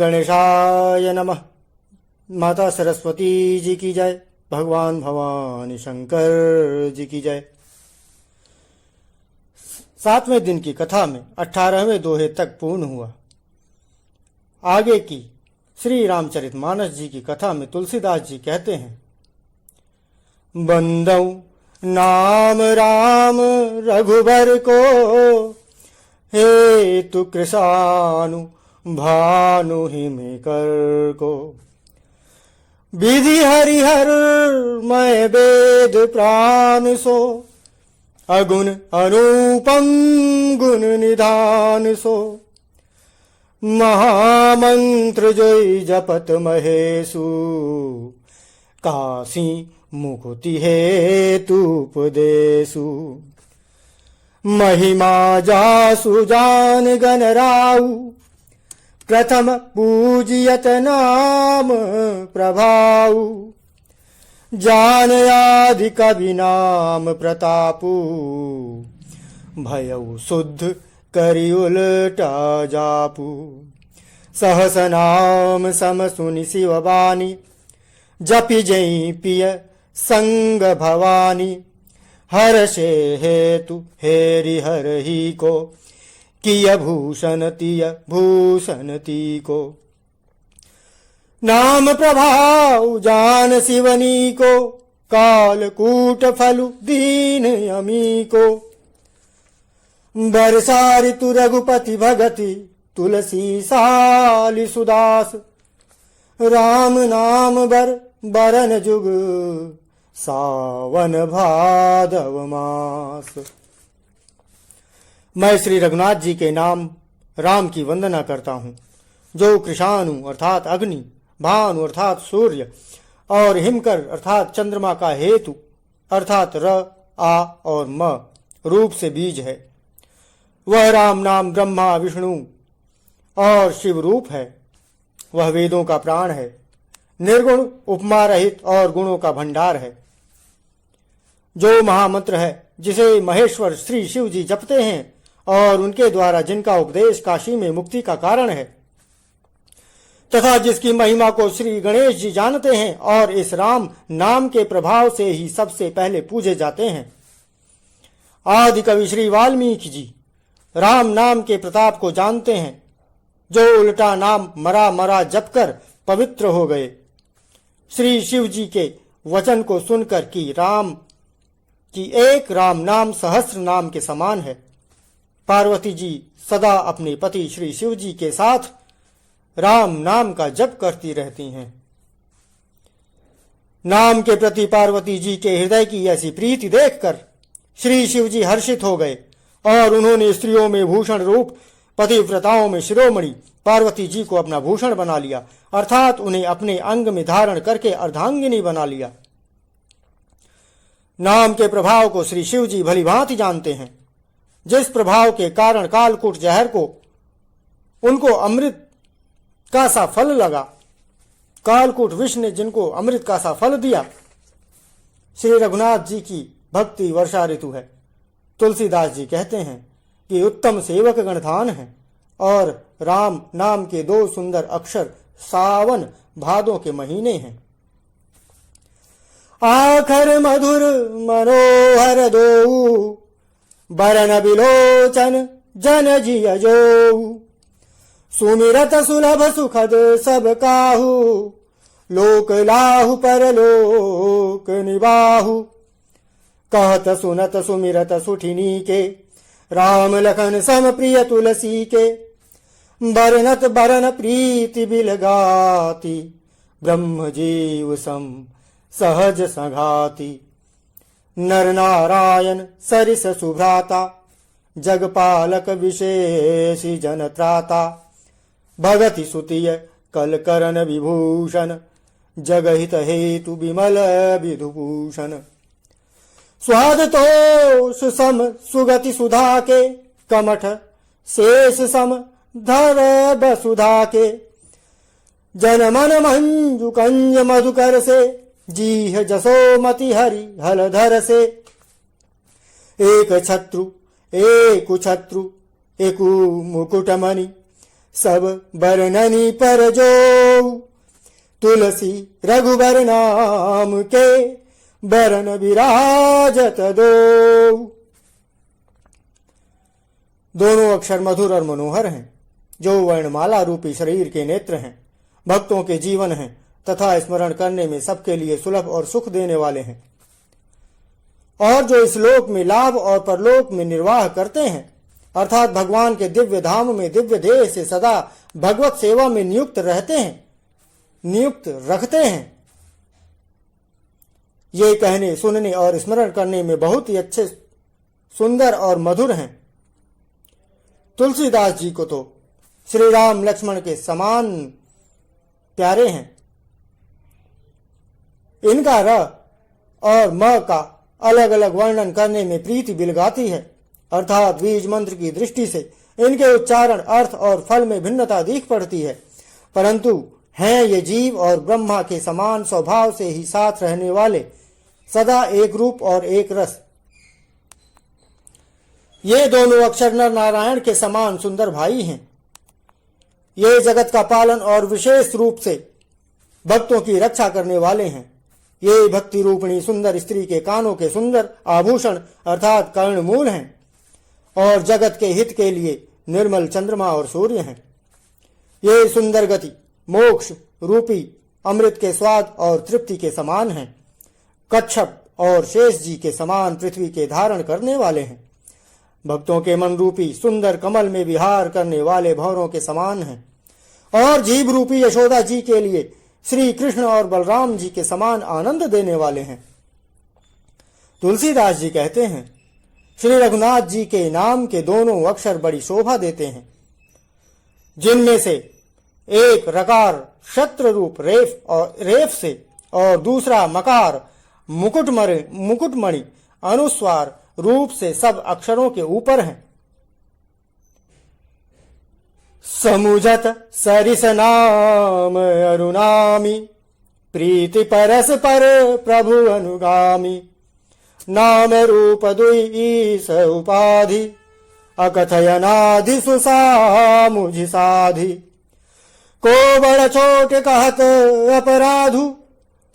गणेशाय नमः। माता सरस्वती जी की जय। भगवान भवानी शंकर जी की जय। 7वें दिन की कथा में 18वें दोहे तक पूर्ण हुआ। आगे की श्री रामचरितमानस जी की कथा में तुलसीदास जी कहते हैं, बंदौ नाम राम रघुबर को, हे तु कृषानु भानु हिमिकर को। विधि हरिहर मैं वेद प्राण सो, अगुण अनुपम गुण निधान सो। महामंत्र जोई जपत महेशु, काशी मुकुति हेतु उपदेशु। महिमा जासु जान गण राउ, प्रथम पूजियत नाम प्रभाऊ। जान आदि कवि नाम प्रतापू, भयउ शुद्ध करि उलटा जापू। सहस नाम सम सुनि शिववाणी, जपि जई पिय संग भवानी। हर्षे हेतु हेरि हरहि को, किय भूषण तिय भूषण ती को। नाम प्रभाव जान शिवनी को, कालकूट फलु दीन यमी को। बरसा ऋतु रघुपति भगति, तुलसी साली सुदास। राम नाम बर बरन जुग, सावन भादव मास। मैं श्री रघुनाथ जी के नाम राम की वंदना करता हूँ, जो कृषाणु अर्थात अग्नि, भानु अर्थात सूर्य और हिमकर अर्थात चंद्रमा का हेतु अर्थात र, आ और म रूप से बीज है। वह राम नाम ब्रह्मा विष्णु और शिव रूप है। वह वेदों का प्राण है, निर्गुण उपमा रहित और गुणों का भंडार है। जो महामंत्र है, जिसे महेश्वर श्री शिव जी जपते हैं और उनके द्वारा जिनका उपदेश काशी में मुक्ति का कारण है, तथा जिसकी महिमा को श्री गणेश जी जानते हैं और इस राम नाम के प्रभाव से ही सबसे पहले पूजे जाते हैं। आदि कवि श्री वाल्मीकि जी राम नाम के प्रताप को जानते हैं, जो उल्टा नाम मरा मरा जपकर पवित्र हो गए। श्री शिव जी के वचन को सुनकर कि राम की एक राम नाम सहस्र नाम के समान है। पार्वती जी सदा अपने पति श्री शिव जी के साथ राम नाम का जप करती रहती हैं। नाम के प्रति पार्वती जी के हृदय की ऐसी प्रीति देखकर श्री शिव जी हर्षित हो गए और उन्होंने स्त्रियों में भूषण रूप, पतिव्रताओं में शिरोमणि पार्वती जी को अपना भूषण बना लिया, अर्थात उन्हें अपने अंग में धारण करके अर्धांगिनी बना लिया। नाम के प्रभाव को श्री शिव जी भली भांति जानते हैं। जिस प्रभाव के कारण कालकूट जहर को उनको अमृत का सा फल लगा, कालकूट विष ने जिनको अमृत का सा फल दिया, श्री रघुनाथ जी की भक्ति वर्षा ऋतु है। तुलसीदास जी कहते हैं कि उत्तम सेवक गणधान है और राम नाम के 2 सुंदर अक्षर सावन भादों के महीने हैं। आखर मधुर मनोहर दो, बरन बिलोचन जन जिय जो। सुमिरत सुलभ सुखद सब काहू, लोक लाहु परलोक निबाहु। कहत सुनत सुमिरत सुठिनी के, राम लखन सम प्रिय तुलसी के। बरनत बरन प्रीति बिलगाती, ब्रह्म जीव सम सहज संघाती। नर नारायण सरिस सुभ्राता, जगपालक विशेषी जन त्राता। भगति सुतिय कल करन विभूषण, जगहित हेतु विमल विधुभूषण। स्वाद तो सुसम सुगति सुधा के, कमठ शेष सम धर बसुधा के। जन मन मंजु कंज मधुकर से, जीह जसोमति हरि हलधर से। एक छत्रु एकु छत्रु एकु मुकुटमणि, सब बरननी पर जो, तुलसी रघुबर नाम के बरन विराजत दो। दोनों अक्षर मधुर और मनोहर हैं, जो वर्णमाला रूपी शरीर के नेत्र हैं, भक्तों के जीवन हैं तथा स्मरण करने में सबके लिए सुलभ और सुख देने वाले हैं, और जो इस लोक में लाभ और परलोक में निर्वाह करते हैं, अर्थात भगवान के दिव्य धाम में दिव्य देह से सदा भगवत सेवा में नियुक्त रखते हैं। ये कहने, सुनने और स्मरण करने में बहुत ही अच्छे, सुंदर और मधुर हैं। तुलसीदास जी को तो श्री राम लक्ष्मण के समान प्यारे हैं। इनका र और म का अलग अलग वर्णन करने में प्रीति बिलगाती है, अर्थात बीज मंत्र की दृष्टि से इनके उच्चारण, अर्थ और फल में भिन्नता दिख पड़ती है, परंतु हैं ये जीव और ब्रह्मा के समान स्वभाव से ही साथ रहने वाले, सदा एक रूप और एक रस। ये दोनों अक्षर नर नारायण के समान सुंदर भाई हैं। ये जगत का पालन और विशेष रूप से भक्तों की रक्षा करने वाले हैं। ये भक्ति रूपिणी सुंदर स्त्री के कानों के सुंदर आभूषण अर्थात कर्णमूल हैं, और जगत के हित के लिए निर्मल चंद्रमा और सूर्य हैं। ये सुंदर गति मोक्ष रूपी अमृत के स्वाद और तृप्ति के समान हैं। कच्छप और शेष जी के समान पृथ्वी के धारण करने वाले हैं। भक्तों के मन रूपी सुंदर कमल में विहार करने वाले भंवरों के समान हैं, और जीव रूपी यशोदा जी के लिए श्री कृष्ण और बलराम जी के समान आनंद देने वाले हैं। तुलसीदास जी कहते हैं, श्री रघुनाथ जी के नाम के दोनों अक्षर बड़ी शोभा देते हैं, जिनमें से एक रकार शत्र रूप रेफ से और दूसरा मकार मुकुटमणि अनुस्वार रूप से सब अक्षरों के ऊपर हैं। समुझत सरिस नाम अरुणामी, प्रीति परस पर प्रभु अनुगामी, नाम रूप दुई ईस उपाधि, अकथयनाधि सुसामुझि साधि। को बड़ छोट कहत अपराधु,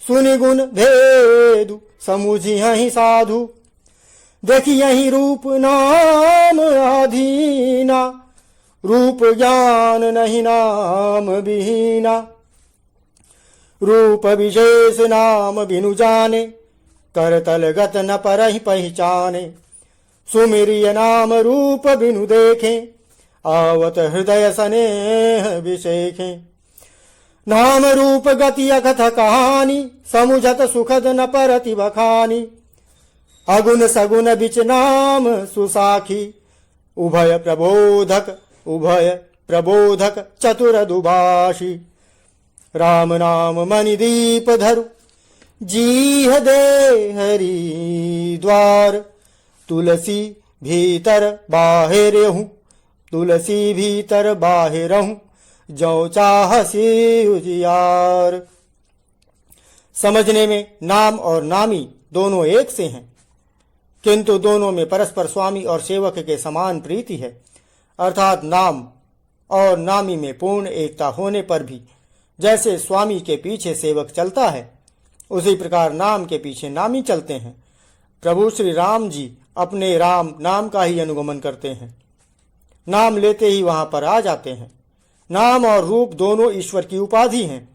सुनि गुण भेदु समुझि यही साधु। देखी यही रूप नाम आधीना, रूप ज्ञान नहीं नाम विहीना। रूप विशेष नाम बिनु जाने, करतल गत न परहि पहचाने। सुमिरिय नाम रूप बिनु देखे, आवत हृदय सनेह विशेखे। नाम रूप गति अकथ कहानी, समुझत सुखद न परति बखानी। अगुण सगुण बिच नाम सुसाखी, उभय प्रबोधक चतुर दुभाषी। राम नाम मणि दीप धरु, जीह दे हरि द्वार। तुलसी भीतर बाहिर हूँ, तुलसी भीतर बाहिर हूँ, जो चाहसी उजियार। समझने में नाम और नामी दोनों एक से हैं, किंतु दोनों में परस्पर स्वामी और सेवक के समान प्रीति है, अर्थात नाम और नामी में पूर्ण एकता होने पर भी जैसे स्वामी के पीछे सेवक चलता है, उसी प्रकार नाम के पीछे नामी चलते हैं। प्रभु श्री राम जी अपने राम नाम का ही अनुगमन करते हैं, नाम लेते ही वहां पर आ जाते हैं। नाम और रूप दोनों ईश्वर की उपाधि हैं।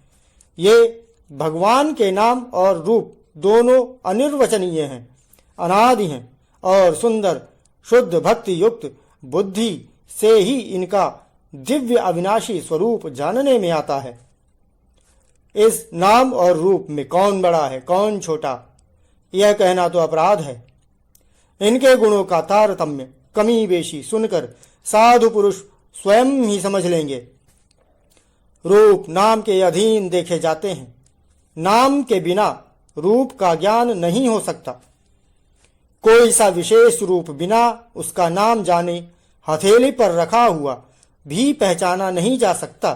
ये भगवान के नाम और रूप दोनों अनिर्वचनीय हैं, अनादि हैं और सुंदर शुद्ध भक्ति युक्त बुद्धि से ही इनका दिव्य अविनाशी स्वरूप जानने में आता है। इस नाम और रूप में कौन बड़ा है कौन छोटा, यह कहना तो अपराध है। इनके गुणों का तारतम्य कमी बेशी सुनकर साधु पुरुष स्वयं ही समझ लेंगे। रूप नाम के अधीन देखे जाते हैं, नाम के बिना रूप का ज्ञान नहीं हो सकता। कोई सा विशेष रूप बिना उसका नाम जाने हथेली पर रखा हुआ भी पहचाना नहीं जा सकता,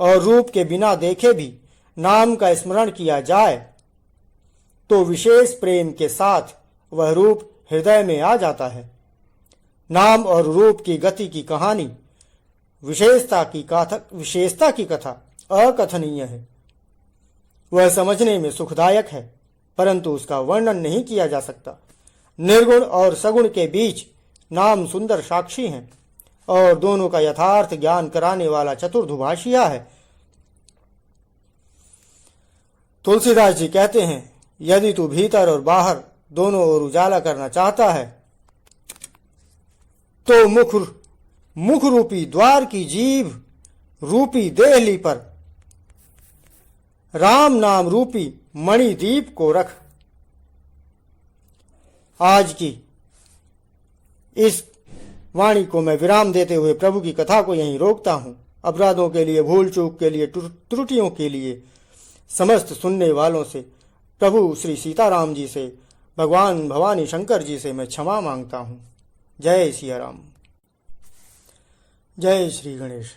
और रूप के बिना देखे भी नाम का स्मरण किया जाए तो विशेष प्रेम के साथ वह रूप हृदय में आ जाता है। नाम और रूप की गति की कहानी विशेषता की कथा अकथनीय है। वह समझने में सुखदायक है, परंतु उसका वर्णन नहीं किया जा सकता। निर्गुण और सगुण के बीच नाम सुंदर साक्षी हैं और दोनों का यथार्थ ज्ञान कराने वाला चतुर्धुभाषिया है। तुलसीदास जी कहते हैं, यदि तू भीतर और बाहर दोनों ओर उजाला करना चाहता है तो मुख रूपी द्वार की जीभ रूपी देहली पर राम नाम रूपी मणिदीप को रख। आज की इस वाणी को मैं विराम देते हुए प्रभु की कथा को यहीं रोकता हूं। अपराधों के लिए, भूल चूक के लिए, त्रुटियों के लिए समस्त सुनने वालों से, प्रभु श्री सीताराम जी से, भगवान भवानी शंकर जी से मैं क्षमा मांगता हूं। जय सिया राम। जय श्री गणेश।